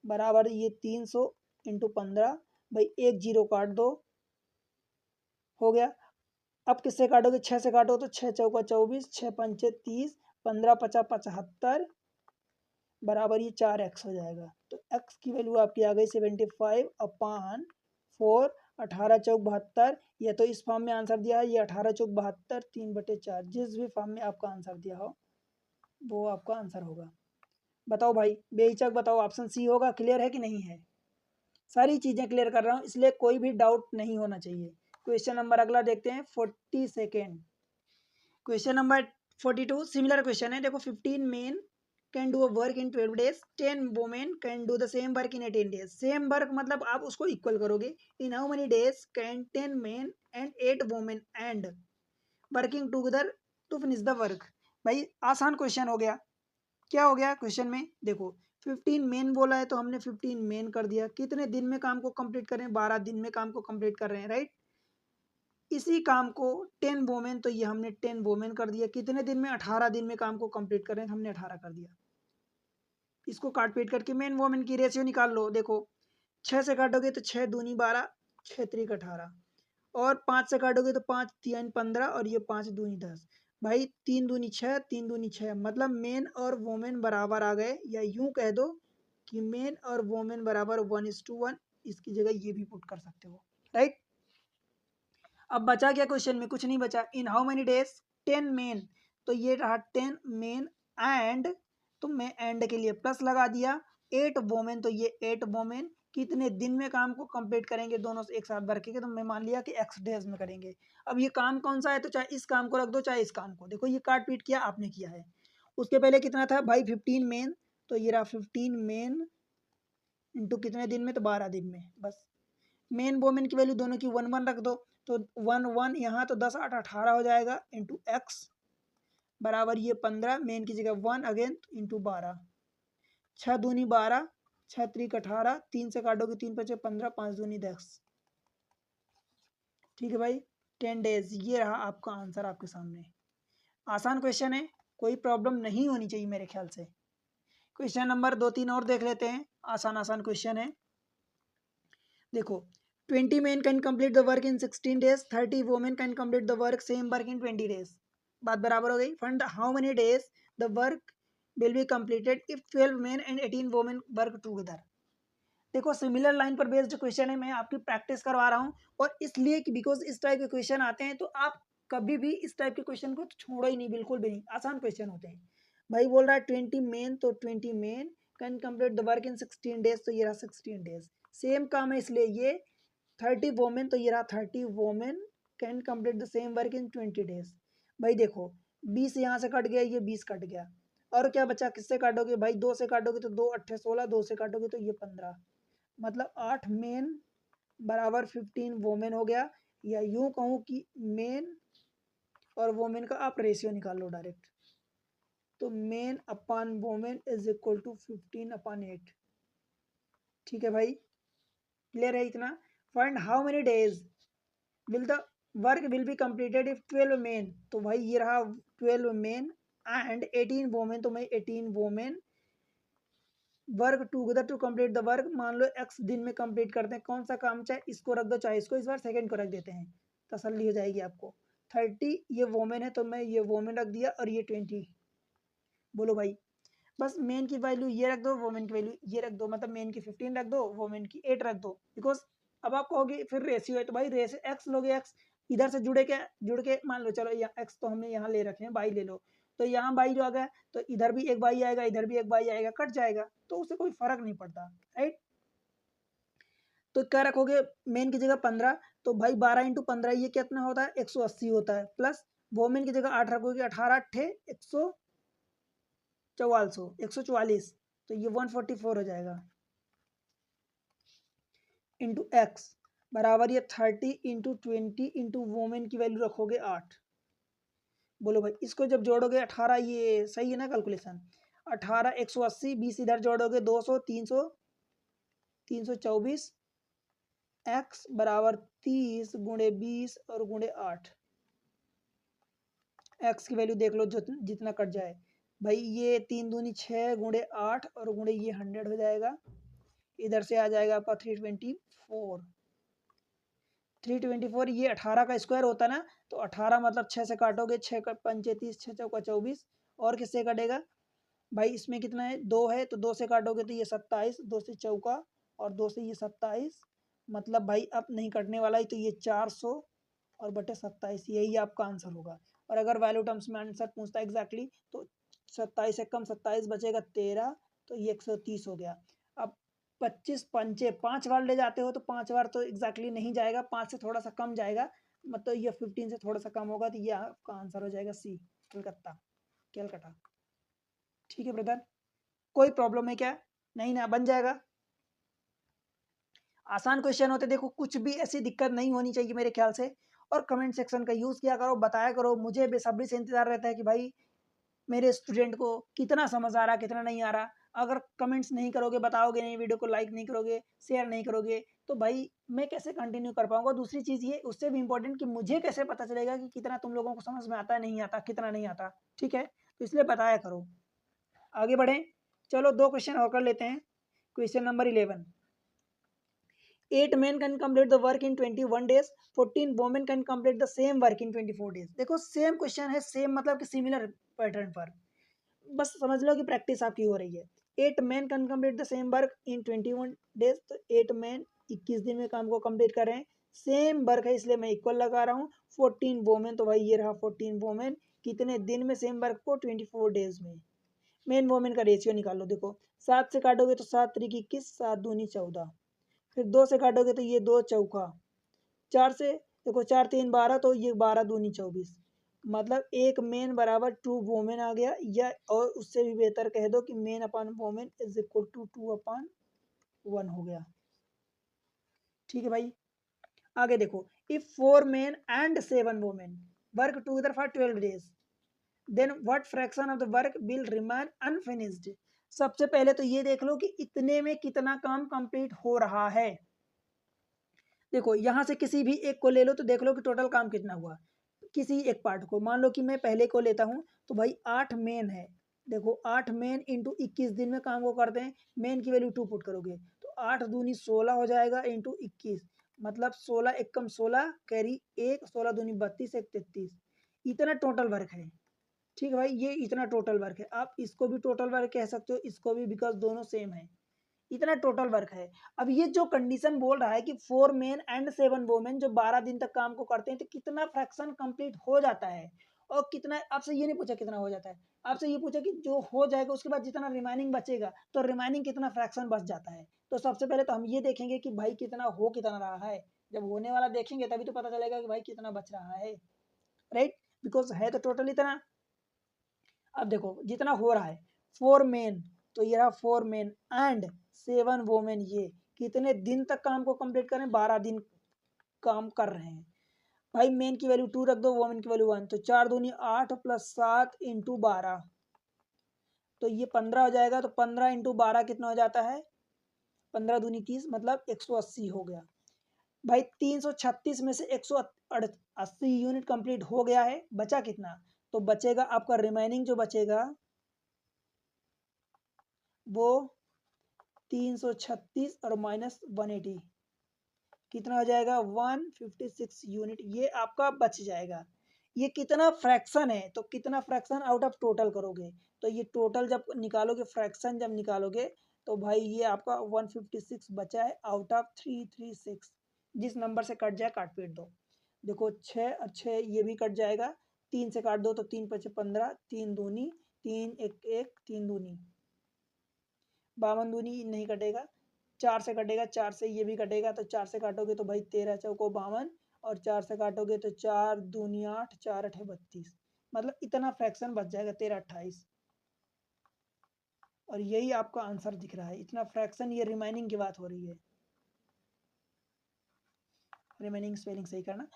बराबर ये 300 इंटू 15। भाई एक जीरो काट दो, हो गया। अब किससे काटोगे, 6 से काटो तो 6 चौका 24, 6 पंचे 30, 15 पचा 75 बराबर ये 4x हो जाएगा। तो x की वैल्यू आपकी आ गई 75/4, 18 चौक 72। ये तो इस फॉर्म में आंसर दिया है, ये 18 चौक 72, 3/4, जिस भी फॉर्म में आपका आंसर दिया हो वो आपका आंसर होगा। बताओ भाई, बेहिचक बताओ, ऑप्शन सी होगा। क्लियर है कि नहीं है? सारी चीज़ें क्लियर कर रहा हूँ, इसलिए कोई भी डाउट नहीं होना चाहिए। क्वेश्चन नंबर अगला देखते हैं, 42nd question number 42 similar question है। देखो, 15 men can do a work in 12 days, 10 women can do the same work in 18 days। Same work मतलब आप उसको इक्वल करोगे। In how many days can 10 men and 8 women and working together to finish the work. भाई आसान question हो गया। क्या हो गया क्वेश्चन में, देखो 15 मेन बोला है तो हमने 15 मेन कर दिया। कितने दिन में काम को कंप्लीट कर रहे हैं, 12 दिन में काम को कंप्लीट कर रहे हैं, राइट। इसी काम को 10 वोमेन, तो ये हमने 10 वोमेन कर दिया। कितने दिन में, 18 दिन में काम को कंप्लीट कर रहे हैं, हमने 18 कर दिया। इसको काट पीट करके मेन वोमेन की रेशियो निकाल लो। देखो 6 से काटोगे तो 6 दूनी 12, 6 त्रिक 18, और 5 से काटोगे तो 5 3 15, और ये 5 दूनी 10। भाई 3 दूनी 6, 3 दूनी 6, मतलब मेन और वोमेन बराबर आ गए, या यूं कह दो कि मेन और वोमेन बराबर 1:1। इसकी जगह ये भी पुट कर सकते हो, राइट। अब बचा क्या क्वेश्चन में, कुछ नहीं बचा। इन हाउ मेनी डेज 10 मेन, तो ये रहा 10 मेन एंड, तो मैं एंड के लिए प्लस लगा दिया। 8 वोमेन, तो ये 8 वोमेन कितने दिन में काम को कंप्लीट करेंगे, दोनों से एक साथ भर के, तो मैं मान लिया कि x डेज में करेंगे। अब ये काम कौन सा है, तो चाहे इस काम को रख दो चाहे इस काम को। देखो ये काट पीट किया आपने किया है। उसके पहले कितना था भाई, 15 मेन, तो ये रहा 15 मेन इंटू कितने दिन में, तो 12 दिन में। बस मेन वोमेन की वैल्यू दोनों की 1 1 रख दो, तो 1 1 यहाँ, तो 10 8 18 हो जाएगा, इंटू एक्स बराबर ये 15, मेन की जगह 1 अगेन इंटू 12, 6 दूनी 12, 6 त्रिक 18, 3 से काटोगे 3 5 15, 5 दूनी 10। ठीक है भाई, 10 डेज, ये रहा आपका आंसर आपके सामने। आसान क्वेश्चन है, कोई प्रॉब्लम नहीं होनी चाहिए मेरे ख्याल से। क्वेश्चन नंबर 2 3 और देख लेते हैं, आसान आसान क्वेश्चन है। देखो 20 men can complete the work in 16 days, 30 women can complete the work same work in 20 days। बात बराबर हो गई। find how many days the work will be completed if 12 men and 18 women work together। देखो similar line पर based question है, मैं आपकी practice करवा रहा हूँ, और इसलिए कि बिकॉज इस टाइप के क्वेश्चन आते हैं तो आप कभी भी इस टाइप के क्वेश्चन को छोड़ो ही नहीं, बिल्कुल भी नहीं। आसान क्वेश्चन होते हैं। भाई बोल रहा है 20 मेन, तो 20 main can complete the work in 16 days, तो ये रहा 16 डेज। सेम काम है इसलिए ये 30 वोमेन, तो ये रहा 30 women can complete the same work in 20 days. भाई देखो 20 यहाँ से कट गया, ये 20 कट गया, और क्या बचा, किससे काटोगे भाई, 2 से काटोगे तो 2 8 16, 2 से काटोगे तो ये 15, मतलब 8 मेन बराबर 15 वोमेन हो गया। या यूं कहूँ कि मेन और वोमेन का आप रेशियो निकाल लो डायरेक्ट, तो men upon women is equal to 15/8। ठीक है भाई, क्लियर है इतना। Find how many days will the work will be completed if 12 men, तो भाई ये रहा 12 मेन एंड 18 वोमेन, तो मैं 18 women work together to complete the work. मान लो एक्स दिन में कंप्लीट करते हैं, कौन सा काम, चाहे इसको रख दो चाहे इसको, इस बार सेकंड को रख देते हैं, तसल्ली हो जाएगी आपको। 30 ये वोमेन है, तो मैं ये वोमेन रख दिया, और ये 20। बोलो भाई, बस मेन की वैल्यू ये रख दो, वोमेन की वैल्यू ये रख दो, मतलब मेन की 15 रख दो, वोमेन की 8 रख दो। बिकॉज अब आप कहोगे फिर रेशियो है, तो भाई रेशियो एक्स लोगे, एक्स इधर से जुड़ के मान लो, चलो एक्स तो हमने यहाँ ले रखे हैं, बाई ले लो, तो यहाँ बाई जो आ गया, तो इधर भी एक बाई आएगा, इधर भी एक बाई आएगा, कट जाएगा, तो उससे कोई फर्क नहीं पड़ता, राइट। तो क्या रखोगे, मेन की जगह 15, तो भाई 12 × 15 ये कितना होता है, 180 होता है, प्लस वोमेन की जगह 8 रखोगे, 18 8 144, तो ये 144 हो जाएगा, इंटू एक्स बराबर ये 30 × 20 इंटू वोमेन की वैल्यू रखोगे 8। बोलो भाई, इसको जब जोड़ोगे 18, ये सही है ना कैलकुलेशन, 18 180, 20 इधर जोड़ोगे 200, 300, 324, एक्स बराबर 30 × 20 और × 8। एक्स की वैल्यू देख लो जो जितना कट जाए, भाई ये 3 दूनी 6 × 8 और × ये 100 हो जाएगा, इधर से आ जाएगा आपका 324। 324 ये 18 का स्क्वायर होता ना, तो 18 मतलब 6 से काटोगे, 6 का 5 30, 6 चौका 24, और किससे कटेगा भाई, इसमें कितना है 2 है, तो 2 से काटोगे तो ये 27, 2 से चौका और 2 से ये 27, मतलब भाई अब नहीं कटने वाला है, तो ये 400 और बटे 27, यही आपका आंसर होगा। और अगर वैल्यू टर्म्स में आंसर पूछता है एग्जैक्टली, तो 27 से कम 27 बचेगा 13, तो ये 130 हो गया। अब 25 पंचे 5 बार ले जाते हो, तो 5 बार तो एग्जैक्टली नहीं जाएगा, 5 से थोड़ा सा कम जाएगा, मतलब ये 15 से थोड़ा सा कम होगा, तो ये आपका आंसर हो जाएगा सी, कलकत्ता, कैलकाटा। ठीक है ब्रदर, कोई प्रॉब्लम है क्या? नहीं ना, बन जाएगा। आसान क्वेश्चन होते, देखो कुछ भी ऐसी दिक्कत नहीं होनी चाहिए मेरे ख्याल से। और कमेंट सेक्शन का यूज किया करो, बताया करो, मुझे बेसब्री से इंतजार रहता है कि भाई मेरे स्टूडेंट को कितना समझ आ रहा, कितना नहीं आ रहा। अगर कमेंट्स नहीं करोगे, बताओगे नहीं, वीडियो को लाइक नहीं करोगे, शेयर नहीं करोगे, तो भाई मैं कैसे कंटिन्यू कर पाऊंगा। दूसरी चीज ये, उससे भी इंपॉर्टेंट, कि मुझे कैसे पता चलेगा कि कितना तुम लोगों को समझ में आता है, नहीं आता, कितना नहीं आता। ठीक है, तो इसलिए बताया करो। आगे बढ़े, चलो 2 क्वेश्चन और कर लेते हैं। Question number 11, 8 men can complete the work in 21 days, 14 women can complete the same work in 24 days। देखो सेम क्वेश्चन है, सेम मतलब कि सिमिलर पैटर्न पर, बस समझ लो कि प्रैक्टिस आपकी हो रही है। 8 men can complete the same work in 21 days, तो 8 men 21 दिन में काम को कंप्लीट कर रहे हैं, सेम वर्क है इसलिए मैं इक्वल लगा रहा हूँ। 14 वोमेन, तो भाई ये रहा 14 वोमेन, कितने दिन में सेम वर्क को, 24 डेज में। मेन वोमेन का रेशियो निकालो, देखो 7 से काटोगे तो 7 3 21, 7 दूनी 14, फिर 2 से काटोगे तो ये 2 चौका, 4 से देखो 4 3 12, तो ये 12 दूनी 24, मतलब एक मेन बराबर 2 वोमेन आ गया, या और उससे भी बेहतर कह दो कि men upon women is equal to 2/1 हो गया। ठीक है भाई, आगे देखो, if 4 men and 7 women work together for 12 days, then what fraction of the work will remain unfinished. सबसे पहले तो ये देख लो कि इतने में कितना काम कंप्लीट हो रहा है। देखो यहाँ से किसी भी एक को ले लो, तो देख लो कि टोटल काम कितना हुआ। किसी एक पार्ट को मान लो कि मैं पहले को लेता हूँ, तो भाई 8 मेन है, देखो 8 मेन इंटू 21 दिन में काम को करते हैं, मेन की वैल्यू 2 पुट करोगे तो 8 दूनी 16 हो जाएगा, इंटू 21, मतलब 16 एक कम 16 कैरी 1, 16 दूनी 32, 1 33, इतना टोटल वर्क है। ठीक है भाई, ये इतना टोटल वर्क है, आप इसको भी टोटल वर्क कह सकते हो, इसको भी, बिकॉज दोनों सेम है, इतना टोटल वर्क है। अब ये जो कंडीशन बोल रहा है कि 4 मेन एंड 7 वोमेन जो 12 दिन तक काम को करते हैं, तो कितना फ्रैक्शन कंप्लीट हो जाता है, और कितना, आपसे ये नहीं पूछा कितना हो जाता है, आपसे ये पूछा कि जो हो जाएगा उसके बाद जितना रिमाइनिंग बचेगा, तो रिमाइनिंग कितना फ्रैक्शन बच जाता है। तो सबसे पहले तो हम ये देखेंगे कि भाई कितना हो, कितना रहा है, जब होने वाला देखेंगे तभी तो पता चलेगा कि भाई कितना बच रहा है, राइट, बिकॉज है तो टोटल इतना। अब देखो जितना हो रहा है, 4 मेन, तो ये रहा 4 मेन एंड 7 वोमेन, ये कितने दिन तक काम को कंप्लीट करें, 12 दिन काम कर रहे हैं। भाई मेन की वैल्यू 2 रख दो, वोमेन की वैल्यू 1, तो 4 दूनी 8 प्लस 7 इंटू 12, तो ये 15 हो जाएगा, तो 15 इंटू 12 कितना हो जाता है, 15 दूनी 30, मतलब 180 हो गया। भाई 336 में से 180 यूनिट कंप्लीट हो गया है, बचा कितना, तो बचेगा आपका रिमेनिंग जो बचेगा वो 336 और माइनस 180, कितना हो जाएगा 156 यूनिट, ये आपका बच जाएगा। ये कितना फ्रैक्शन है, तो कितना फ्रैक्शन आउट ऑफ टोटल करोगे, तो ये टोटल जब निकालोगे, फ्रैक्शन जब निकालोगे, तो भाई ये आपका 156 बचा है आउट ऑफ 336, जिस नंबर से कट जाए काट पीट दो। देखो 6 और 6 ये भी कट जाएगा, 3 से काट दो तो 3 पचे 15, 3 दूनी 3 एक 1, 3 दूनी 52 दूनी नहीं कटेगा, 4 से कटेगा, 4 से ये भी कटेगा, तो 4 से काटोगे तो भाई 13 चौको 52, और 4 से काटोगे तो 4 दूनी 8, 4 अठे 32, मतलब इतना फ्रैक्शन बच जाएगा 13 28, और यही आपका आंसर दिख रहा है, इतना फ्रैक्शन। ये रिमाइनिंग की बात हो रही है, रिमाइनिंग स्पेलिंग सही करना।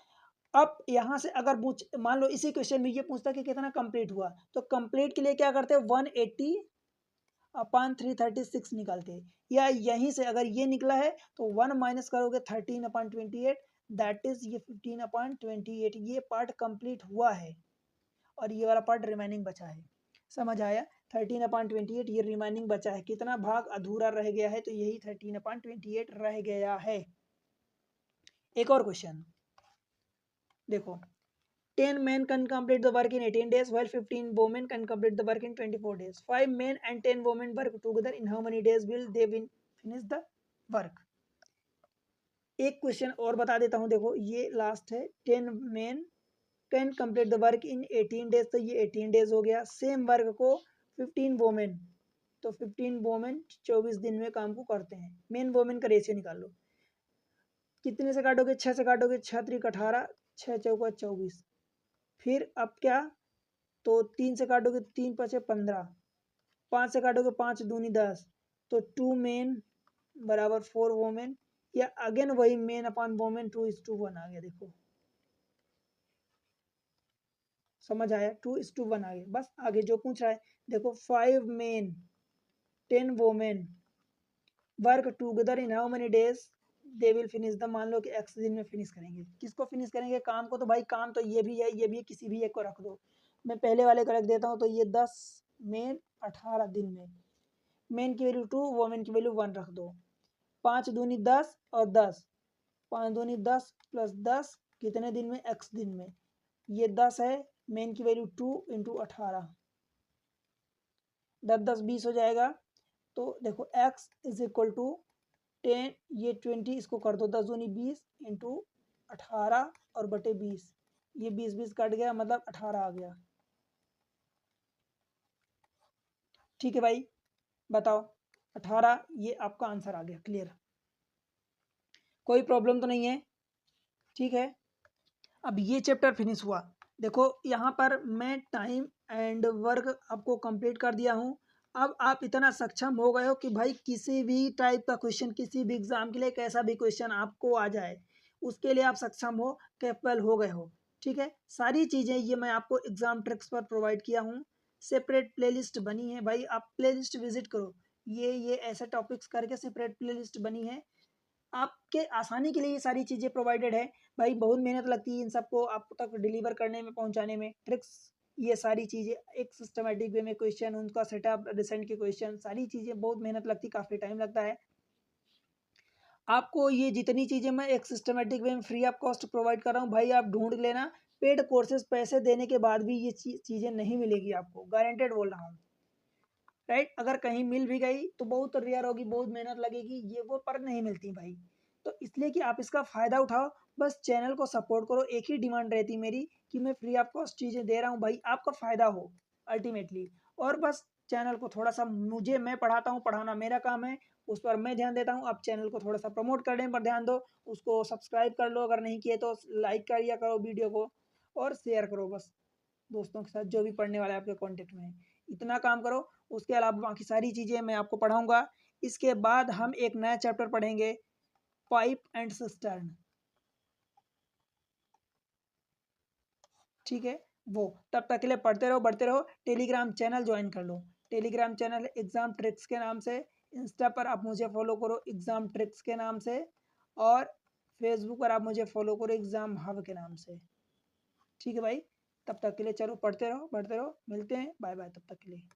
अब यहाँ से अगर मान लो इसी क्वेश्चन में ये पूछता कि कितना कंप्लीट हुआ, तो कंप्लीट के लिए क्या करते हैं, 180 अपान 336 निकालते, या यहीं से अगर ये निकला है तो 1 माइनस करोगे 13/28, दैट इज ये 15/28, ये पार्ट कंप्लीट हुआ है, और ये वाला पार्ट रिमेनिंग बचा है। समझ आया, 13/28 ये रिमेनिंग बचा है, कितना भाग अधूरा रह गया है, तो यही 13/28 रह गया है। एक और क्वेश्चन, देखो 10 men can complete the work in 18 days while 15 women can complete the work in 24 days. 5 men and 10 women work together. In how many days will they finish the work? एक क्वेश्चन और बता देता हूँ, देखो ये last है। 10 men can complete the work in 18 days, तो ये 18 डेज हो गया। सेम वर्क को 15 वोमेन, तो 15 वोमेन 24 दिन में काम को करते हैं। मेन वोमेन का रेशियो निकाल लो। कितने से काटोगे? 6 से काटोगे, 6 त्रिक 18, 6 चौका 24। फिर अब क्या, तो 3 से काटोगे, 3 पचे 15, 5 से काटोगे, 5 दूनी 10, तो 2 मेन बराबर 4 वोमेन, या अगेन वही मेन अपॉन वोमेन 2:1 आ गया। देखो समझ आया? 2:1 आ गया। बस आगे जो पूछ रहा है देखो, 5 main 10 women work together in how many days they will finish the, मान लो कि x दिन में फिनिश करेंगे। किसको फिनिश करेंगे? काम को। तो भाई काम तो ये भी है, ये भी है, किसी भी एक को रख दो। मैं पहले वाले को रख देता हूँ, तो ये 10 मेन 18 दिन में। मेन की वैल्यू 2, वोमेन की वैल्यू 1 रख दो। 5 दूनी 10 और 10, 5 दूनी 10 प्लस 10 कितने दिन में? x दिन में। ये 10 है, मेन की वैल्यू 2 इंटू 18, 10 10 20 हो जाएगा। तो देखो x इज इक्वल टू 10, ये 20 इसको कर दो, 10 दूनी 20 इंटू 18 और बटे 20, ये 20 20 कट गया, मतलब 18 आ गया। ठीक है भाई, बताओ 18, ये आपका आंसर आ गया। क्लियर? कोई प्रॉब्लम तो नहीं है? ठीक है, अब ये चैप्टर फिनिश हुआ। देखो यहाँ पर मैं टाइम एंड वर्क आपको कंप्लीट कर दिया हूँ। अब आप इतना सक्षम हो गए हो कि भाई किसी भी टाइप का क्वेश्चन, किसी भी एग्जाम के लिए कैसा भी क्वेश्चन आपको आ जाए, उसके लिए आप सक्षम हो, कैपेबल हो गए हो। ठीक है, सारी चीज़ें ये मैं आपको एग्जाम ट्रिक्स पर प्रोवाइड किया हूँ। सेपरेट प्लेलिस्ट बनी है भाई, आप प्लेलिस्ट विजिट करो। ये ऐसे टॉपिक्स करके सेपरेट प्लेलिस्ट बनी है, आपके आसानी के लिए ये सारी चीज़ें प्रोवाइडेड है। भाई बहुत मेहनत लगती है इन सबको आप तक डिलीवर करने में, पहुंचाने में। ट्रिक्स, ये सारी चीज़ें एक सिस्टमेटिक वे में, क्वेश्चन उनका सेटअप, रिसेंट के क्वेश्चन, सारी चीज़ें बहुत मेहनत लगती, काफ़ी टाइम लगता है। आपको ये जितनी चीज़ें मैं एक सिस्टमेटिक वे में फ्री ऑफ कॉस्ट प्रोवाइड कर रहा हूँ भाई, आप ढूंढ लेना। पेड कोर्सेज पैसे देने के बाद भी ये चीज़ें नहीं मिलेगी आपको, गारंटेड बोल रहा हूँ। राइट, अगर कहीं मिल भी गई तो बहुत रेयर होगी, बहुत मेहनत लगेगी, ये वो पर नहीं मिलती भाई। तो इसलिए कि आप इसका फ़ायदा उठाओ, बस चैनल को सपोर्ट करो। एक ही डिमांड रहती मेरी कि मैं फ्री ऑफ कॉस्ट चीज़ें दे रहा हूँ भाई, आपका फ़ायदा हो अल्टीमेटली। और बस चैनल को थोड़ा सा, मुझे, मैं पढ़ाता हूँ, पढ़ाना मेरा काम है, उस पर मैं ध्यान देता हूँ। आप चैनल को थोड़ा सा प्रमोट करने पर ध्यान दो, उसको सब्सक्राइब कर लो, अगर नहीं किए तो लाइक कर लिया करो वीडियो को, और शेयर करो बस दोस्तों के साथ जो भी पढ़ने वाले आपके कॉन्टेक्ट में है। इतना काम करो, उसके अलावा बाकी सारी चीज़ें मैं आपको पढ़ाऊँगा। इसके बाद हम एक नया चैप्टर पढ़ेंगे, पाइप एंड सिस्टर्न। ठीक है, वो तब तक के लिए पढ़ते रहो, बढ़ते रहो। टेलीग्राम चैनल ज्वाइन कर लो, टेलीग्राम चैनल एग्ज़ाम ट्रिक्स के नाम से। इंस्टा पर आप मुझे फॉलो करो एग्ज़ाम ट्रिक्स के नाम से, और फेसबुक पर आप मुझे फॉलो करो एग्ज़ाम हब के नाम से। ठीक है भाई, तब तक के लिए चलो पढ़ते रहो, बढ़ते रहो, मिलते हैं, बाय बाय तब तक के लिए।